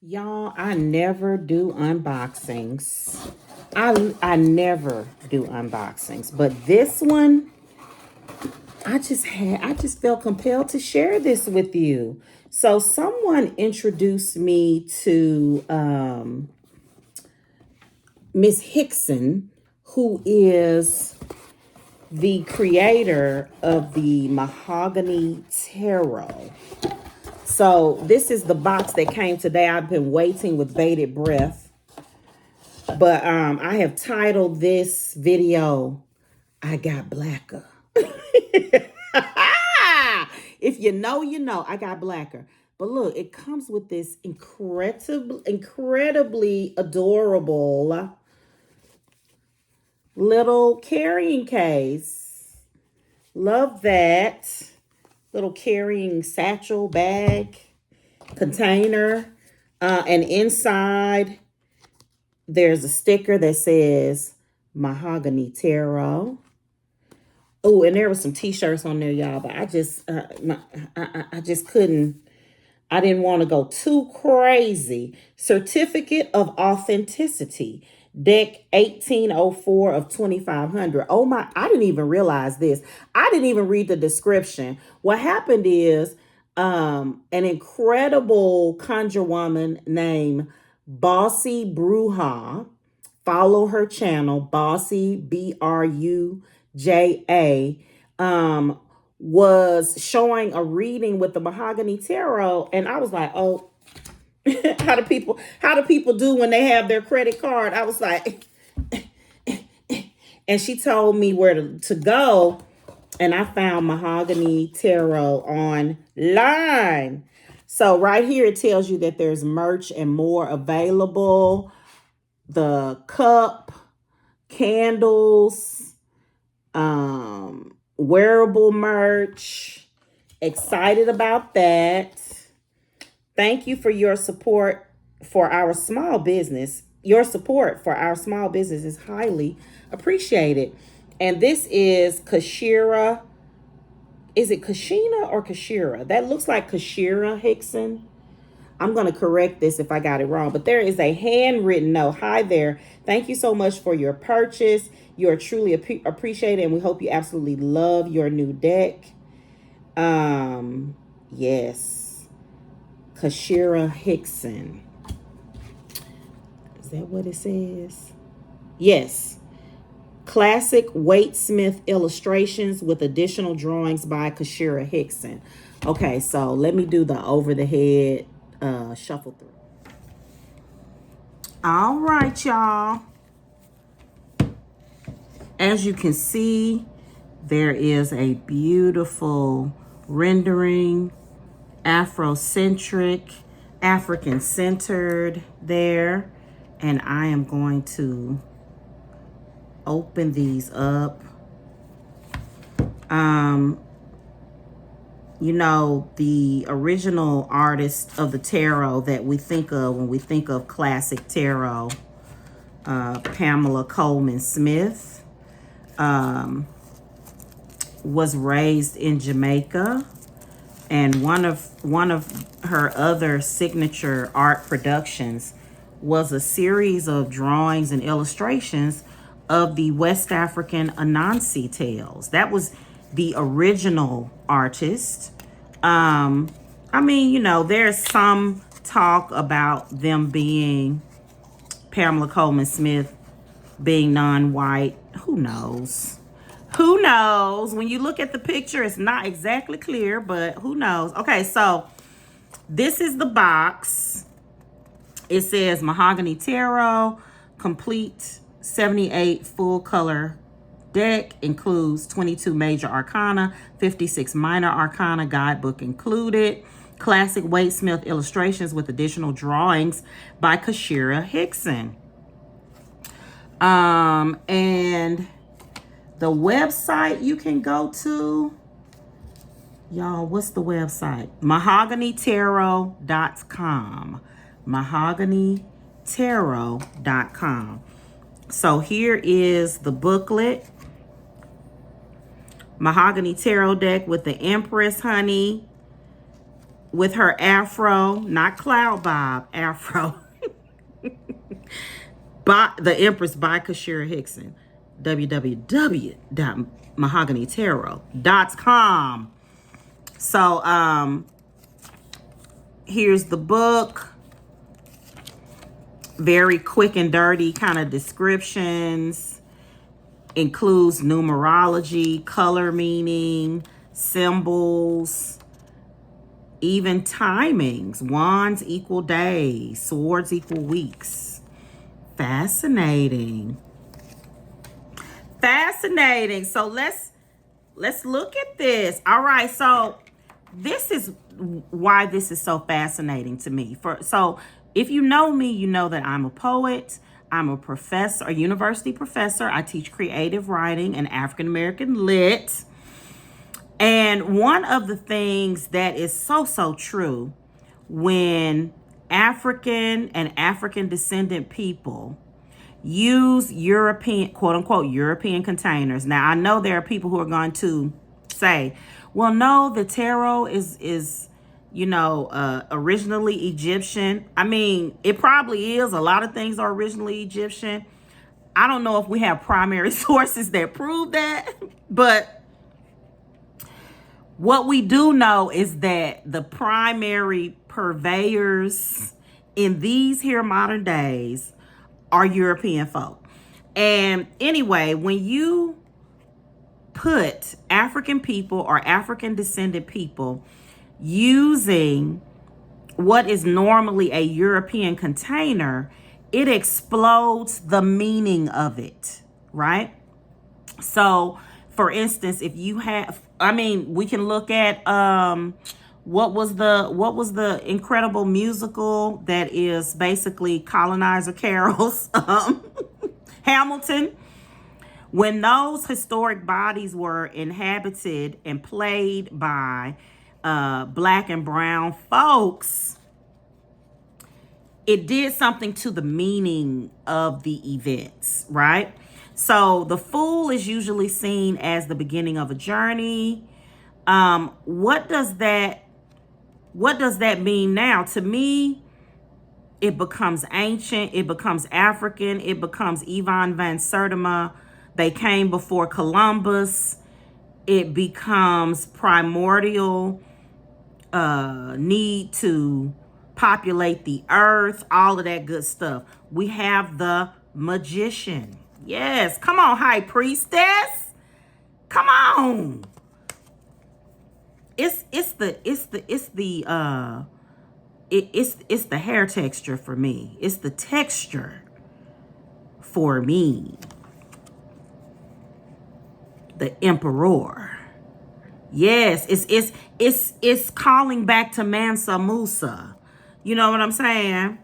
Y'all, I never do unboxings. I never do unboxings, but this one I just felt compelled to share this with you. So someone introduced me to Miss Hickson, who is the creator of the Mahogany Tarot. So this is the box that came today. I've been waiting with bated breath. But I have titled this video, I Got Blacker. If you know, you know, I got blacker. But look, it comes with this incredibly adorable little carrying case. Love that. Little carrying satchel bag container. And inside, there's a sticker that says Mahogany Tarot. Oh, and there was some t-shirts on there, y'all, but I just couldn't. I didn't want to go too crazy. Certificate of Authenticity, deck 1804 of 2500. Oh my, I didn't even realize this. I didn't even read the description. What happened is an incredible conjure woman named Bossy Bruja. Follow her channel, Bossy Bruja. Was showing a reading with the Mahogany Tarot, and I was like, oh, how do people do when they have their credit card? I was like, and she told me where to go, and I found Mahogany Tarot online. So right here it tells you that there's merch and more available. The cup, candles, wearable merch. Excited about that. Thank you for your support for our small business. Your support for our small business is highly appreciated. And this is Kasheera. Is it Kasheera or Kasheera? That looks like Kasheera Hickson. I'm going to correct this if I got it wrong, but there is a handwritten note. Hi there. Thank you so much for your purchase. You're truly appreciated, and we hope you absolutely love your new deck. Yes. Kasheera Hickson. Is that what it says? Yes. Classic Waite-Smith illustrations with additional drawings by Kasheera Hickson. Okay, so let me do the over the head shuffle through. All right, y'all. As you can see, there is a beautiful rendering, Afrocentric, African-centered there. And I am going to open these up. You know, the original artist of the tarot that we think of when we think of classic tarot, Pamela Coleman Smith, was raised in Jamaica, and one of her other signature art productions was a series of drawings and illustrations of the West African Anansi tales. That was the original artist. I mean, you know, there's some talk about them being Pamela Coleman Smith being non-white. Who knows? Who knows? When you look at the picture, it's not exactly clear, but who knows? Okay, so this is the box. It says Mahogany Tarot, complete 78 full color deck, includes 22 major arcana, 56 minor arcana, guidebook included, classic Waite-Smith illustrations with additional drawings by Kasheera Hickson. And the website you can go to, y'all, what's the website? mahoganytarot.com. mahoganytarot.com. So here is the booklet. Mahogany Tarot deck with the Empress, honey, with her afro, not cloud bob, afro. By the Empress by Kasheera Hickson. www.mahoganytarot.com. So here's the book. Very quick and dirty kind of descriptions. Includes numerology, color meaning, symbols, even timings. Wands equal days, swords equal weeks. Fascinating. Fascinating. So let's look at this. All right, so this is why this is so fascinating to me. So if you know me, you know that I'm a poet. I'm a professor, a university professor. I teach creative writing and African American lit. And one of the things that is so true when African and African descendant people use European, quote unquote, European containers. Now, I know there are people who are going to say, well, no, the tarot is originally Egyptian. I mean, it probably is. A lot of things are originally Egyptian. I don't know if we have primary sources that prove that, but what we do know is that the primary purveyors in these here modern days are European folk. And anyway, when you put African people or African descendant people using what is normally a European container, it explodes the meaning of it, right? So, for instance, if you have, we can look at what was the incredible musical that is basically colonizer carols, Hamilton. When those historic bodies were inhabited and played by black and brown folks, it did something to the meaning of the events, right? So the fool is usually seen as the beginning of a journey. What does that mean now? To me, it becomes ancient, it becomes African, it becomes Ivan van Sertima. They came before Columbus. It becomes primordial need to populate the earth, all of that good stuff. We have the magician. Yes, come on, high priestess. Come on. It's the hair texture for me. It's the texture for me. The emperor. Yes, it's calling back to Mansa Musa. You know what I'm saying?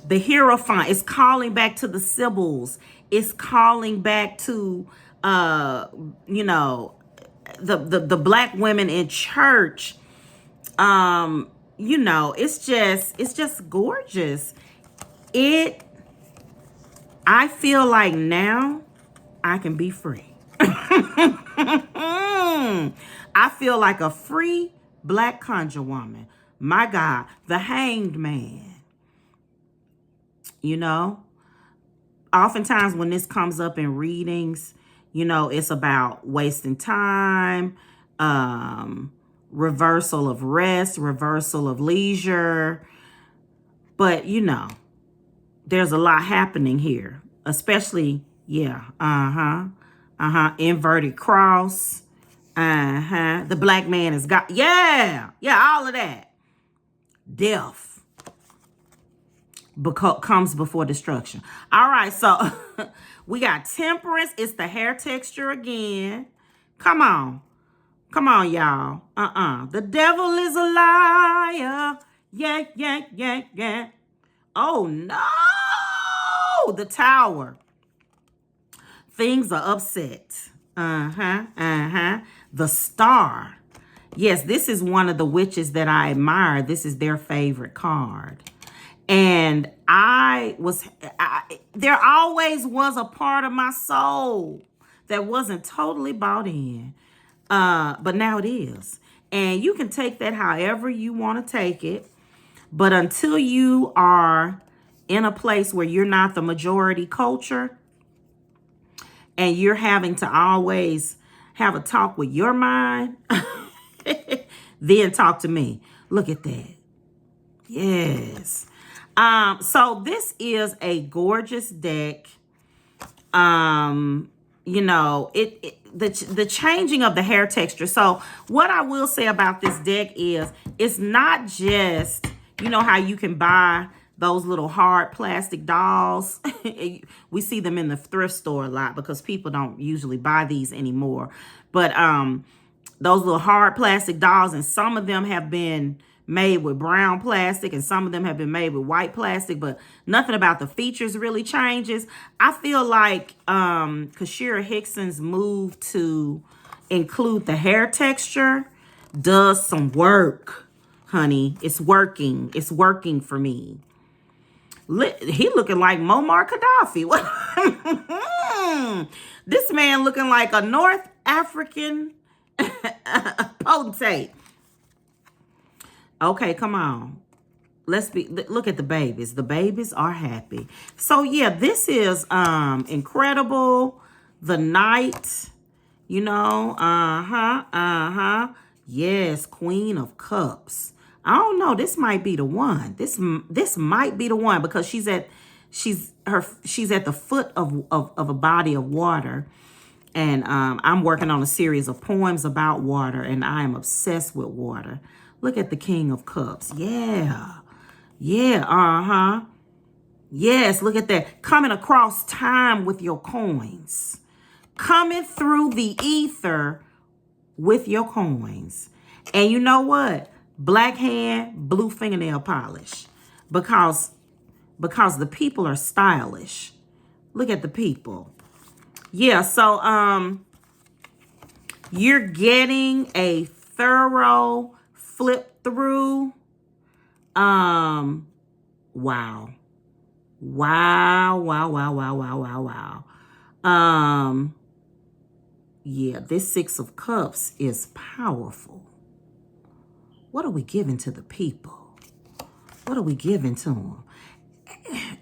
The Hierophant is calling back to the Sibyls. It's calling back to the black women in church. It's just gorgeous. I feel like now I can be free. I feel like a free black conjure woman. My God, the hanged man. Oftentimes when this comes up in readings, it's about wasting time, reversal of rest, reversal of leisure. But, there's a lot happening here, especially, inverted cross. The black man has got, all of that. Death comes before destruction. All right, so we got temperance. It's the hair texture again. Come on, y'all. The devil is a liar. Yeah. Oh no, the tower. Things are upset. The star. Yes, this is one of the witches that I admire. This is their favorite card. And there always was a part of my soul that wasn't totally bought in. But now it is. And you can take that however you want to take it. But until you are in a place where you're not the majority culture and you're having to always have a talk with your mind, then talk to me. Look at that. Yes. So this is a gorgeous deck. You know, the changing of the hair texture. So what I will say about this deck is it's not just, you know, how you can buy those little hard plastic dolls. We see them in the thrift store a lot because people don't usually buy these anymore. But those little hard plastic dolls, and some of them have been made with brown plastic and some of them have been made with white plastic, but nothing about the features really changes. I feel like Kasheera Hickson's move to include the hair texture does some work, honey. It's working. It's working for me. He looking like Muammar Gaddafi. This man looking like a North African potentate. Okay, come on. Look at the babies. The babies are happy. So yeah, this is incredible. The Knight, you know, yes, Queen of Cups. I don't know, this might be the one. This might be the one because she's at the foot of a body of water. And I'm working on a series of poems about water, and I am obsessed with water. Look at the King of Cups. Yeah. Yeah, Yes, look at that. Coming across time with your coins. Coming through the ether with your coins. And you know what? Black hand, blue fingernail polish. Because the people are stylish. Look at the people. Yeah, so you're getting a thorough flip through. Wow. Yeah, this Six of Cups is powerful. What are we giving to the people? What are we giving to them?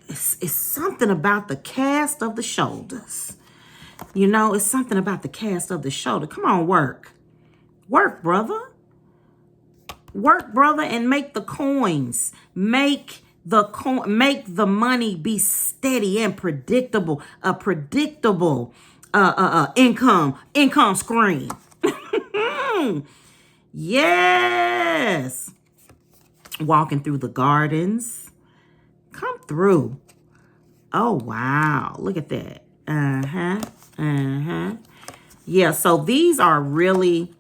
It's something about the cast of the shoulders. You know, it's something about the cast of the shoulder. Come on, work. Work, brother. Work, brother, and make the coins. Make the money be steady and predictable. A predictable income stream. Yes. Walking through the gardens. Come through. Oh, wow. Look at that. Yeah, so these are really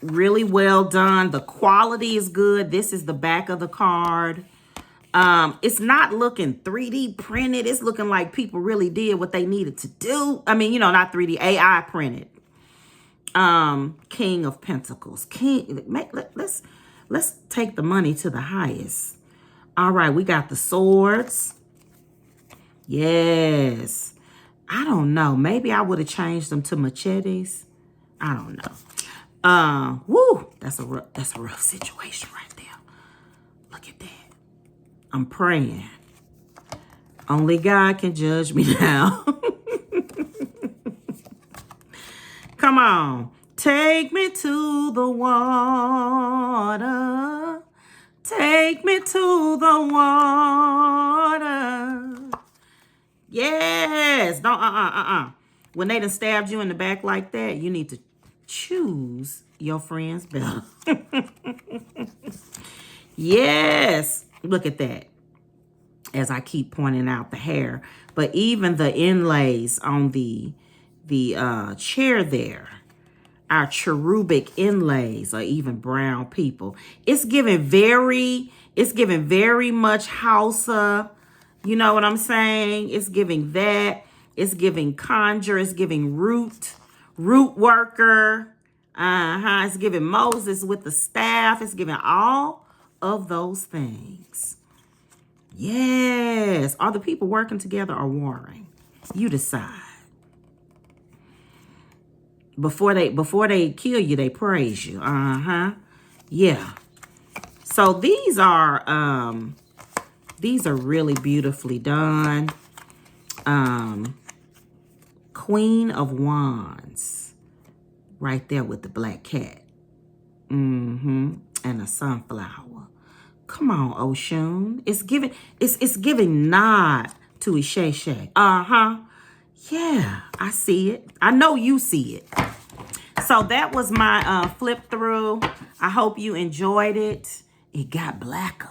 well done. The quality is good. This is the back of the card. It's not looking 3D printed. It's looking like people really did what they needed to do. I mean, you know, not 3D, AI printed. King of Pentacles. Let's take the money to the highest. All right, we got the swords. Yes. I don't know. Maybe I would have changed them to machetes. I don't know. Woo, that's a rough situation right there. Look at that. I'm praying. Only God can judge me now. Come on. Take me to the water. Take me to the water. Yes. Don't, When they done stabbed you in the back like that, you need to choose your friends better. Yes. Look at that. As I keep pointing out the hair. But even the inlays on the chair there. Our cherubic inlays are even brown people. It's giving very much Hausa. You know what I'm saying? It's giving that. It's giving conjure. It's giving root worker. It's giving Moses with the staff. It's giving all of those things. Yes. Are the people working together or warring? You decide. Before they kill you, they praise you. Yeah. So these are really beautifully done. Queen of Wands, right there with the black cat. And a sunflower. Come on, Oshun. It's giving nod to Isheshe. Yeah, I see it. I know you see it. So that was my flip through. I hope you enjoyed it. It got blacker.